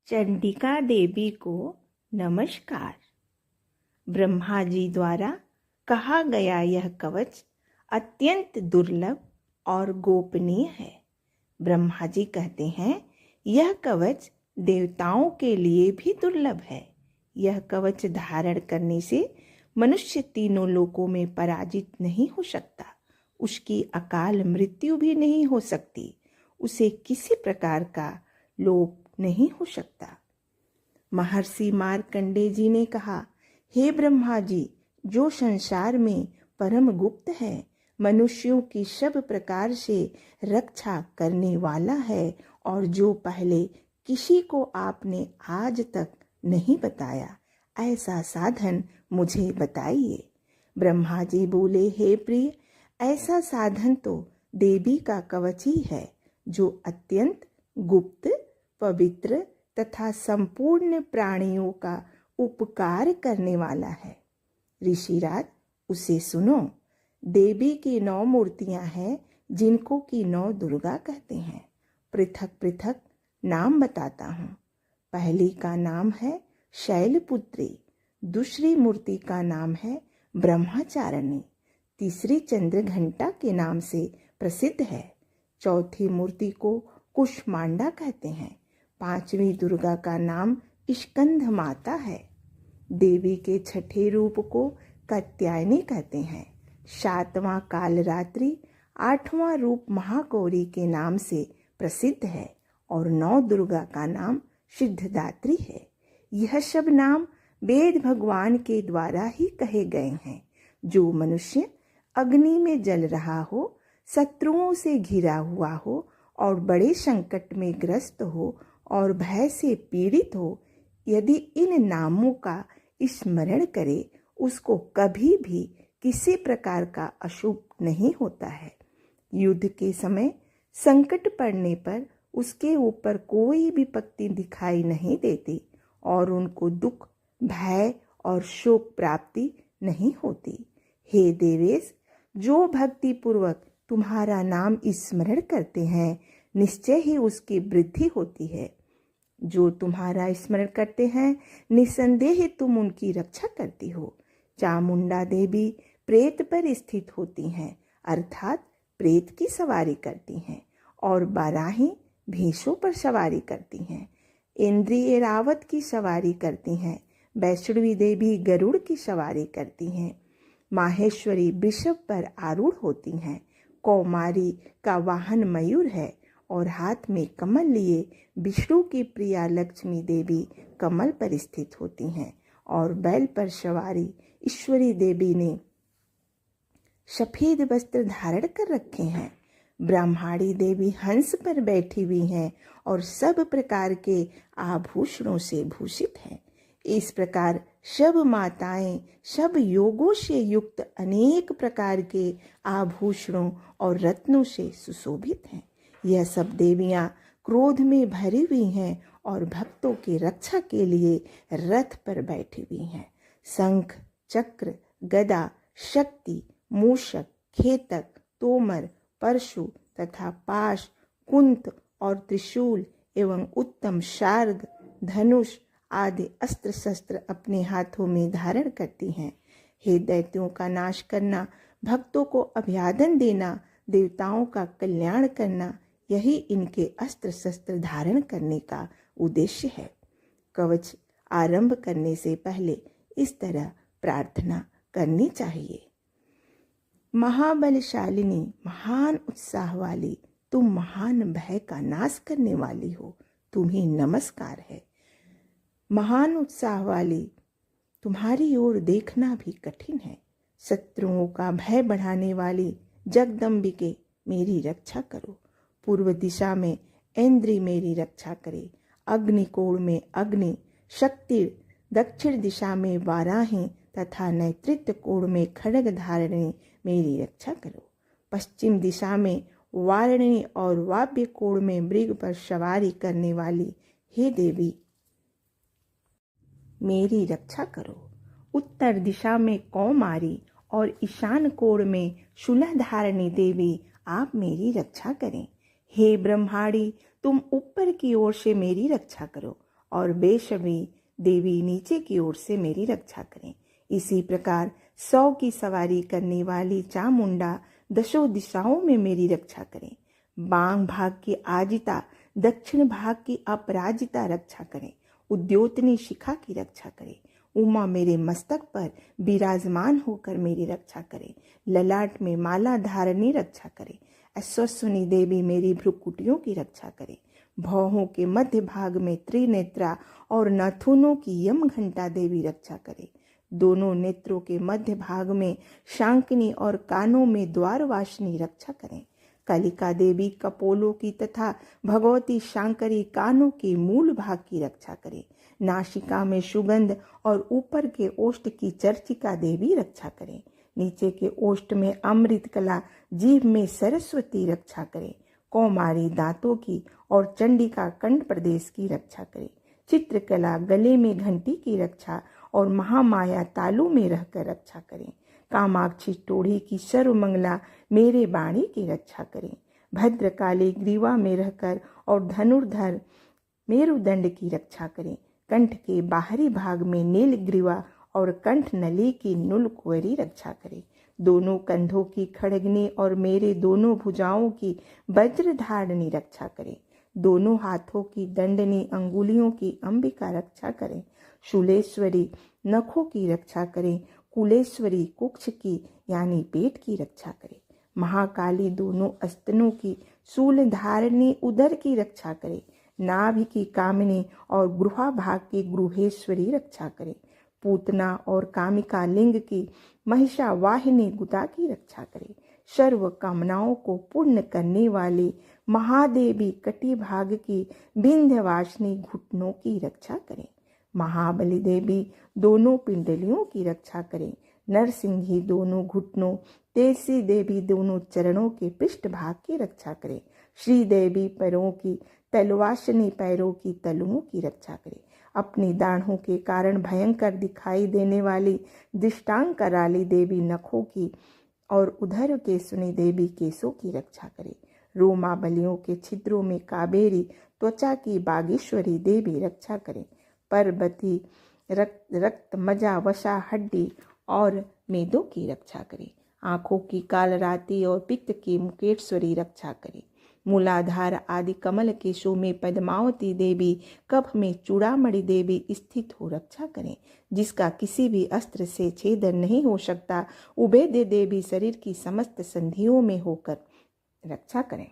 चंडिका देवी को नमस्कार। ब्रह्मा जी द्वारा कहा गया यह कवच अत्यंत दुर्लभ और गोपनीय है। ब्रह्मा जी कहते हैं यह कवच देवताओं के लिए भी दुर्लभ है। यह कवच धारण करने से मनुष्य तीनों लोकों में पराजित नहीं हो सकता, उसकी अकाल मृत्यु भी नहीं हो सकती, उसे किसी प्रकार का लोप नहीं हो सकता। महर्षि मार्कंडेय जी ने कहा, हे ब्रह्मा जी, जो संसार में परम गुप्त है, मनुष्यों की सब प्रकार से रक्षा करने वाला है और जो पहले किसी को आपने आज तक नहीं बताया, ऐसा साधन मुझे बताइए। ब्रह्मा जी बोले, हे प्रिय, ऐसा साधन तो देवी का कवच ही है, जो अत्यंत गुप्त, पवित्र तथा संपूर्ण प्राणियों का उपकार करने वाला है। ऋषिराज, उसे सुनो। देवी की 9 मूर्तियां हैं, जिनको की 9 दुर्गा कहते हैं। पृथक पृथक नाम बताता हूँ। पहली का नाम है शैलपुत्री, दूसरी मूर्ति का नाम है ब्रह्मचारिणी, तीसरी चंद्रघंटा के नाम से प्रसिद्ध है, चौथी मूर्ति को कुष्मांडा कहते हैं, पांचवी दुर्गा का नाम स्कंद माता है, देवी के छठे रूप को कात्यायनी कहते हैं, सातवां कालरात्रि, आठवां रूप महागौरी के नाम से प्रसिद्ध है और 9 दुर्गा का नाम सिद्धदात्री है। यह सब नाम वेद भगवान के द्वारा ही कहे गए हैं। जो मनुष्य अग्नि में जल रहा हो, शत्रुओं से घिरा हुआ हो और बड़े संकट में ग्रस्त हो और भय से पीड़ित हो, यदि इन नामों का स्मरण करे, उसको कभी भी किसी प्रकार का अशुभ नहीं होता है। युद्ध के समय संकट पड़ने पर उसके ऊपर कोई विपत्ति दिखाई नहीं देती और उनको दुख, भय और शोक प्राप्ति नहीं होती। हे देवेश, जो भक्ति पूर्वक तुम्हारा नाम स्मरण करते हैं, निश्चय ही उसकी वृद्धि होती है। जो तुम्हारा स्मरण करते हैं, निसंदेह तुम उनकी रक्षा करती हो। चामुंडा देवी प्रेत पर स्थित होती हैं, अर्थात प्रेत की सवारी करती हैं, और बाराही भैंसों पर सवारी करती हैं। इंद्रिय रावत की सवारी करती हैं। वैष्णवी देवी गरुड़ की सवारी करती हैं। माहेश्वरी वृषभ पर आरूढ़ होती हैं। कौमारी का वाहन मयूर है और हाथ में कमल लिए विष्णु की प्रिया लक्ष्मी देवी कमल पर स्थित होती हैं और बैल पर सवारी ईश्वरी देवी ने सफेद वस्त्र धारण कर रखे हैं। ब्रह्माणी देवी हंस पर बैठी हुई हैं और सब प्रकार के आभूषणों से भूषित हैं। इस प्रकार सब माताएं सब योगों से युक्त अनेक प्रकार के आभूषणों और रत्नों से सुशोभित हैं। यह सब देवियां क्रोध में भरी हुई हैं और भक्तों की रक्षा के लिए रथ पर बैठी हुई हैं। शंख, चक्र, गदा, शक्ति, मूषक, खेतक, तोमर, परशु तथा पाश, कुंत और त्रिशूल एवं उत्तम शार्ग, धनुष आदि अस्त्र शस्त्र अपने हाथों में धारण करती हैं। हे दैत्यों का नाश करना, भक्तों को अभ्यादन देना, देवताओं का कल्याण करना, यही इनके अस्त्र शस्त्र धारण करने का उद्देश्य है। कवच आरंभ करने से पहले इस तरह प्रार्थना करनी चाहिए। महाबलशालिनी, महान उत्साह वाली, तुम महान भय का नाश करने वाली हो, तुम्हें नमस्कार है। महान उत्साह वाली, तुम्हारी ओर देखना भी कठिन है। शत्रुओं का भय बढ़ाने वाली जगदम्बिके, मेरी रक्षा करो। पूर्व दिशा में इंद्री मेरी रक्षा करे। अग्निकोण में अग्नि शक्ति, दक्षिण दिशा में वाराही तथा नेतृत्व कोण में खड्ग धारिणी मेरी रक्षा करो। पश्चिम दिशा में वारिणी और वाव्य कोण में मृग पर सवारी करने वाली हे देवी, मेरी रक्षा करो। उत्तर दिशा में कौमारी और ईशान कोण में शूलधारिणी देवी, आप मेरी रक्षा करें। हे ब्रह्माणी, तुम ऊपर की ओर से मेरी रक्षा करो और वैष्णवी देवी नीचे की ओर से मेरी रक्षा करें। इसी प्रकार 100 की सवारी करने वाली चामुंडा दशों दिशाओं में मेरी रक्षा करें। बांग भाग की आजिता, दक्षिण भाग की अपराजिता रक्षा करें। उद्योतनी शिखा की रक्षा करें। उमा मेरे मस्तक पर विराजमान होकर मेरी रक्षा करे। ललाट में माला धारणी रक्षा करे। अश्वस्विनी देवी मेरी भ्रुकुटियों की रक्षा करे। भौहों के मध्य भाग में त्रिनेत्रा और नाथुनों की यम घंटा देवी रक्षा करे। दोनों नेत्रों के मध्य भाग में शांकनी और कानों में द्वारवासिनी रक्षा करें। कालिका देवी कपोलों की तथा भगवती शांकरी कानों के मूल भाग की रक्षा करे। नासिका में सुगंध और ऊपर के ओष्ठ की चर्चिका देवी रक्षा करें। नीचे के ओष्ठ में अमृत कला, जीभ में सरस्वती रक्षा करें। कौमारी दांतों की और चंडिका कंठ प्रदेश की रक्षा करें। चित्रकला गले में घंटी की रक्षा और महामाया तालू में रहकर रक्षा करें। कामाक्षी टोढ़ी की सर्वमंगला मेरे बाणी की रक्षा करें। भद्रकाली ग्रीवा में रहकर और धनुर्धर मेरुदंड की रक्षा करें। कंठ के बाहरी भाग में नील ग्रीवा और कंठ नली की नुल कुंवरी रक्षा करें। दोनों कंधों की खड़गनी और मेरे दोनों भुजाओं की वज्रधारणी रक्षा करें। दोनों हाथों की दंडनी अंगुलियों की अंबिका रक्षा करें। शूलेश्वरी नखों की रक्षा करें। कुलेश्वरी कुक्ष की यानी पेट की रक्षा करें। महाकाली दोनों स्तनों की शूल धारणी उदर की रक्षा करे। नाभि की कामिनी और गुहा भाग की गृहेश्वरी रक्षा करे। पूतना और कामिका लिंग की महिषा वाहिनी गुदा की रक्षा करे। सर्व कामनाओं को पूर्ण करने वाली महादेवी कटी भाग की विंध्यवासिनी घुटनों की रक्षा करें। महाबली देवी दोनों पिंडलियों की रक्षा करें। नरसिंही दोनों घुटनों, तेजसी देवी दोनों चरणों के पृष्ठ भाग की रक्षा करें। श्री देवी पैरों की, तलवासिनी पैरों की तलुओं की रक्षा करें। अपनी दाढ़ों के कारण भयंकर दिखाई देने वाली दृष्टांग कराली देवी नखों की और उधर केसुनी देवी केसों की रक्षा करे। रोमाबलियों के छिद्रों में काबेरी त्वचा की बागेश्वरी देवी रक्षा करे। परबती रक्त मजा वशा हड्डी और मेदों की रक्षा करे। आँखों की कालराती और पित्त की मुकेश्वरी रक्षा करे। मूलाधार आदि कमल केशों में पद्मावती देवी, कफ में चूड़ामणि देवी स्थित हो रक्षा करें। जिसका किसी भी अस्त्र से छेदन नहीं हो सकता, उभेद्य देवी शरीर की समस्त संधियों में होकर रक्षा करें।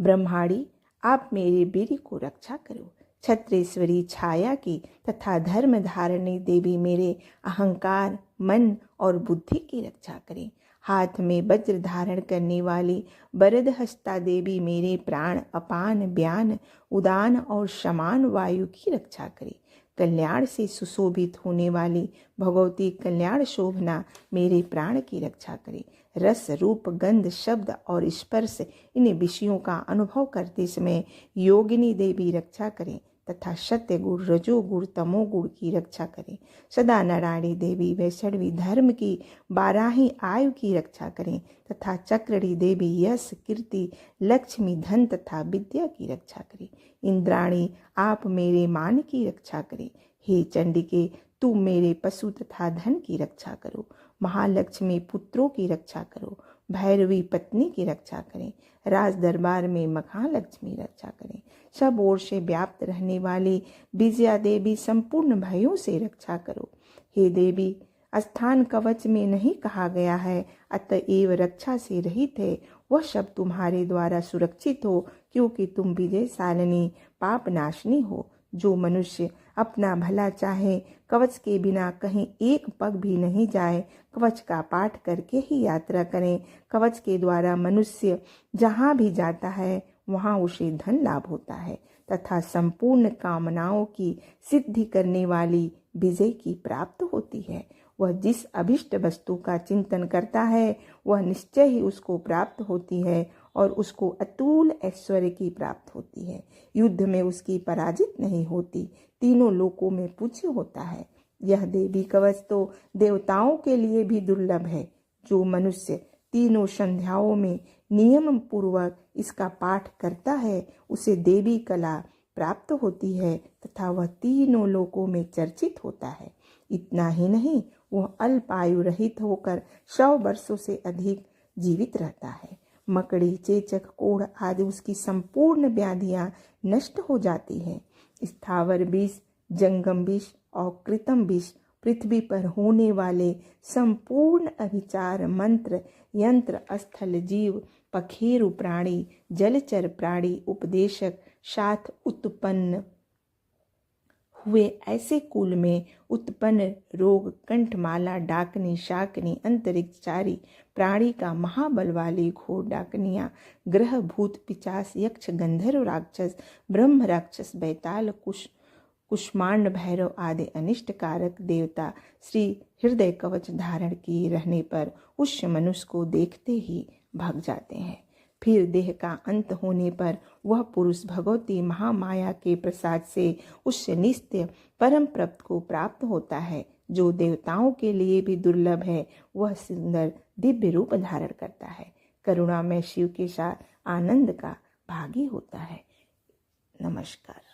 ब्रह्माणी आप मेरे वीर को रक्षा करो। छत्रेश्वरी छाया की तथा धर्म धारणी देवी मेरे अहंकार, मन और बुद्धि की रक्षा करें। हाथ में वज्र धारण करने वाली वरदहस्ता देवी मेरे प्राण, अपान, व्यान, उदान और समान वायु की रक्षा करे। कल्याण से सुशोभित होने वाली भगवती कल्याण शोभना मेरे प्राण की रक्षा करे। रस, रूप, गंध, शब्द और स्पर्श इन विषयों का अनुभव करते समय योगिनी देवी रक्षा करें तथा सत्य गुण, रजोगुण, तमोगुण की रक्षा करें। सदा नारायणी देवी वैष्णवी धर्म की 12 आयु की रक्षा करें तथा चक्रणी देवी यश, कीर्ति, लक्ष्मी, धन तथा विद्या की रक्षा करें। इंद्राणी आप मेरे मान की रक्षा करें। हे चंडिके तुम मेरे पशु तथा धन की रक्षा करो। महालक्ष्मी पुत्रों की रक्षा करो। भैरवी पत्नी की रक्षा करें। राज दरबार में महालक्ष्मी रक्षा करें। सब ओर से व्याप्त रहने वाली विजया देवी संपूर्ण भयों से रक्षा करो। हे देवी स्थान कवच में नहीं कहा गया है, अतएव रक्षा से रहित है वह सब तुम्हारे द्वारा सुरक्षित हो, क्योंकि तुम विजयशालिनी पाप नाशनी हो। जो मनुष्य अपना भला चाहे कवच के बिना कहीं एक पग भी नहीं जाए, कवच का पाठ करके ही यात्रा करें। कवच के द्वारा मनुष्य जहाँ भी जाता है वहाँ उसे धन लाभ होता है तथा संपूर्ण कामनाओं की सिद्धि करने वाली विजय की प्राप्त होती है। वह जिस अभिष्ट वस्तु का चिंतन करता है वह निश्चय ही उसको प्राप्त होती है और उसको अतुल ऐश्वर्य की प्राप्त होती है। युद्ध में उसकी पराजित नहीं होती, तीनों लोकों में पूज्य होता है। यह देवी कवच तो देवताओं के लिए भी दुर्लभ है। जो मनुष्य तीनों संध्याओं में नियम पूर्वक इसका पाठ करता है उसे देवी कला प्राप्त होती है तथा वह तीनों लोकों में चर्चित होता है। इतना ही नहीं, वह अल्पायु रहित होकर 100 वर्षों से अधिक जीवित रहता है। मकड़ी, चेचक, कोढ़ आदि उसकी संपूर्ण व्याधियां नष्ट हो जाती है। स्थावर विष, जंगम विष और कृत्रिम विष, पृथ्वी पर होने वाले संपूर्ण अभिचार, मंत्र, यंत्र, स्थल जीव, पखेरु प्राणी, जलचर प्राणी, उपदेशक, साथ उत्पन्न हुए ऐसे कुल में उत्पन्न रोग, कंठमाला, डाकनी, शाकनी, अंतरिक्षचारी प्राणी का महाबल वाली घोर डाकनियां, ग्रह, भूत, पिचास, यक्ष, गंधर्व, राक्षस, ब्रह्म राक्षस, बैताल, कुष्मांड, भैरव आदि अनिष्टकारक देवता श्री हृदय कवच धारण किए रहने पर उस मनुष्य को देखते ही भाग जाते हैं। फिर देह का अंत होने पर वह पुरुष भगवती महामाया के प्रसाद से उस नित्य परम प्रप्त को प्राप्त होता है, जो देवताओं के लिए भी दुर्लभ है। वह सुंदर दिव्य रूप धारण करता है, करुणा में शिव के साथ आनंद का भागी होता है। नमस्कार।